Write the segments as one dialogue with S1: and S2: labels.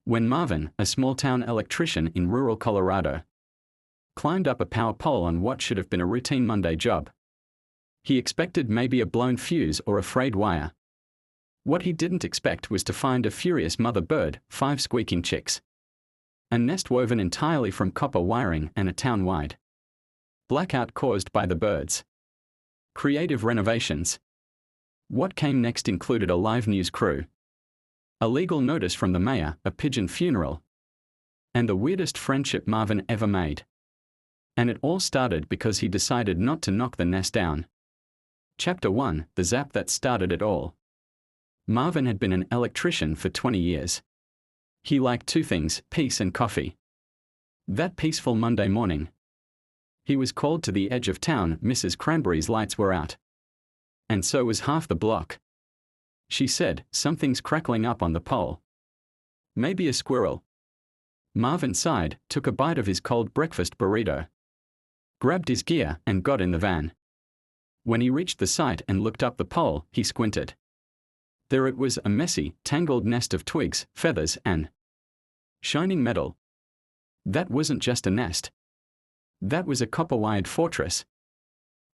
S1: When Marvin, a small-town electrician in rural Colorado, climbed up a power pole on what should have been a routine Monday job, he expected maybe a blown fuse or a frayed wire. What he didn't expect was to find a furious mother bird, 5 squeaking chicks, a nest woven entirely from copper wiring, and a town-wide blackout caused by the birds. Creative renovations. What came next included a live news crew, a legal notice from the mayor, a pigeon funeral, and the weirdest friendship Marvin ever made. And it all started because he decided not to knock the nest down. Chapter 1: The Zap That Started It All. Marvin had been an electrician for 20 years. He liked 2 things, peace and coffee. That peaceful Monday morning, he was called to the edge of town. Mrs. Cranberry's lights were out, and so was half the block. She said, "Something's crackling up on the pole. Maybe a squirrel." Marvin sighed, took a bite of his cold breakfast burrito, grabbed his gear, and got in the van. When he reached the site and looked up the pole, he squinted. There it was, a messy, tangled nest of twigs, feathers, and shining metal. That wasn't just a nest. That was a copper-wired fortress,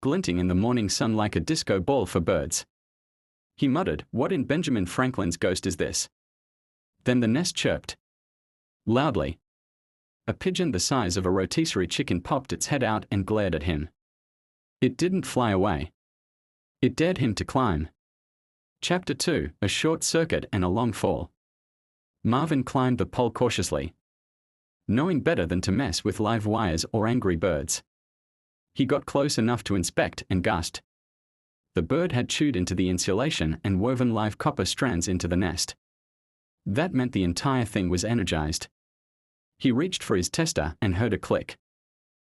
S1: glinting in the morning sun like a disco ball for birds. He muttered, "What in Benjamin Franklin's ghost is this?" Then the nest chirped loudly. A pigeon the size of a rotisserie chicken popped its head out and glared at him. It didn't fly away. It dared him to climb. Chapter 2: A Short Circuit and a Long Fall. Marvin climbed the pole cautiously, knowing better than to mess with live wires or angry birds. He got close enough to inspect and gasped. The bird had chewed into the insulation and woven live copper strands into the nest. That meant the entire thing was energized. He reached for his tester and heard a click.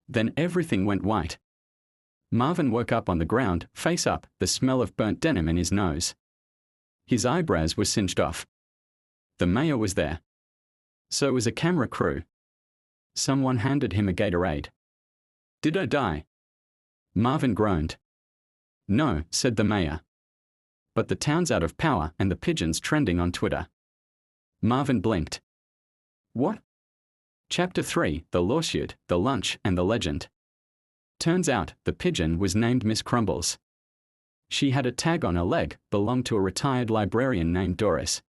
S1: Then everything went white. Marvin woke up on the ground, face up, the smell of burnt denim in his nose. His eyebrows were singed off. The mayor was there. So was a camera crew. Someone handed him a Gatorade. "Did I die?" Marvin groaned. "No," said the mayor. "But the town's out of power and the pigeon's trending on Twitter." Marvin blinked. "What?" Chapter 3: The Lawsuit, the Lunch, and the Legend. Turns out, the pigeon was named Miss Crumbles. She had a tag on her leg, belonged to a retired librarian named Doris,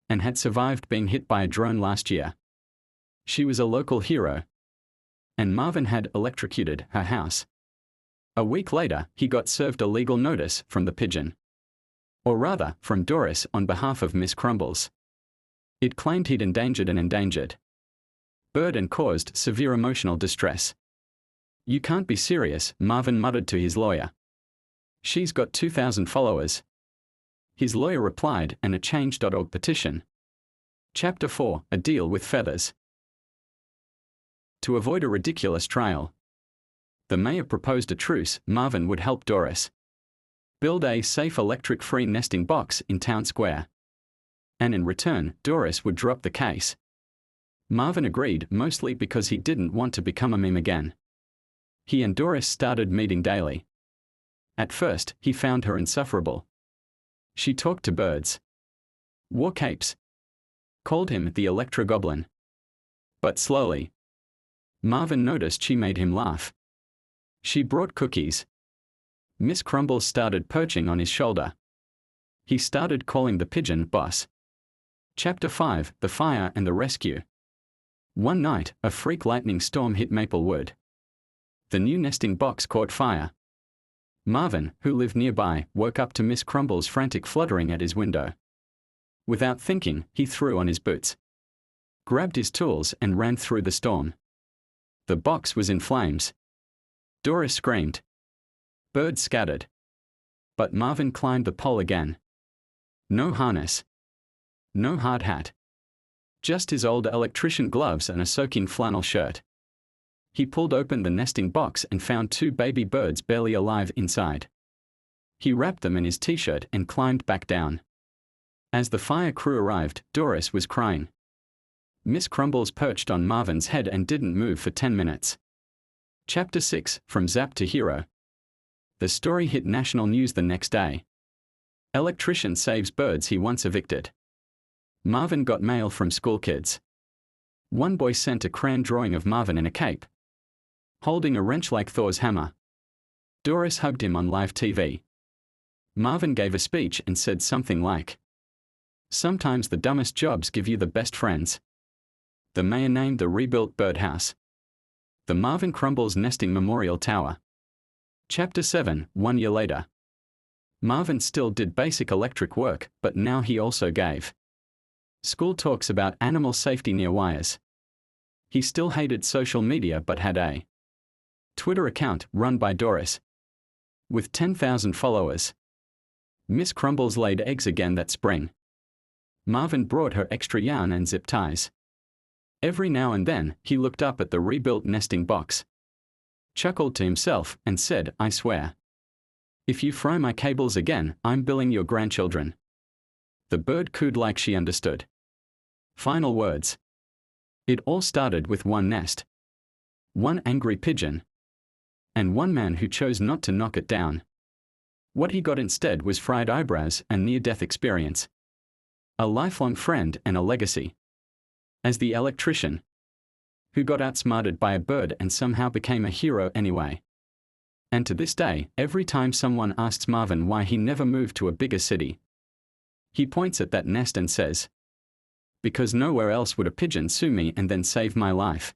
S1: and had survived being hit by a drone last year. She was a local hero, and Marvin had electrocuted her house. A week later, he got served a legal notice from the pigeon. Or rather, from Doris on behalf of Miss Crumbles. It claimed he'd endangered an endangered bird and caused severe emotional distress. "You can't be serious," Marvin muttered to his lawyer. "She's got 2,000 followers." His lawyer replied, and a Change.org petition. Chapter 4: A Deal with Feathers. To avoid a ridiculous trial, the mayor proposed a truce. Marvin would help Doris build a safe electric-free nesting box in town square, and in return, Doris would drop the case. Marvin agreed, mostly because he didn't want to become a meme again. He and Doris started meeting daily. At first, he found her insufferable. She talked to birds, wore capes, called him the Electro-Goblin. But slowly, Marvin noticed she made him laugh. She brought cookies. Miss Crumbles started perching on his shoulder. He started calling the pigeon boss. Chapter 5: The Fire and the Rescue. One night, a freak lightning storm hit Maplewood. The new nesting box caught fire. Marvin, who lived nearby, woke up to Miss Crumbles' frantic fluttering at his window. Without thinking, he threw on his boots, grabbed his tools, and ran through the storm. The box was in flames. Doris screamed. Birds scattered. But Marvin climbed the pole again. No harness. No hard hat. Just his old electrician gloves and a soaking flannel shirt. He pulled open the nesting box and found 2 baby birds barely alive inside. He wrapped them in his t-shirt and climbed back down. As the fire crew arrived, Doris was crying. Miss Crumbles perched on Marvin's head and didn't move for 10 minutes. Chapter 6: From Zap to Hero. The story hit national news the next day. Electrician saves birds he once evicted. Marvin got mail from school kids. One boy sent a crayon drawing of Marvin in a cape, holding a wrench like Thor's hammer. Doris hugged him on live TV. Marvin gave a speech and said something like, "Sometimes the dumbest jobs give you the best friends." The mayor named the rebuilt birdhouse the Marvin Crumbles Nesting Memorial Tower. Chapter 7, 1 year later. Marvin still did basic electric work, but now he also gave school talks about animal safety near wires. He still hated social media but had a Twitter account run by Doris with 10,000 followers. Miss Crumbles laid eggs again that spring. Marvin brought her extra yarn and zip ties. Every now and then, he looked up at the rebuilt nesting box, chuckled to himself, and said, "I swear, if you fry my cables again, I'm billing your grandchildren." The bird cooed like she understood. Final words. It all started with one nest, one angry pigeon, and one man who chose not to knock it down. What he got instead was fried eyebrows and near-death experience, a lifelong friend and a legacy. As the electrician who got outsmarted by a bird and somehow became a hero anyway. And to this day, every time someone asks Marvin why he never moved to a bigger city, he points at that nest and says, "Because nowhere else would a pigeon sue me and then save my life."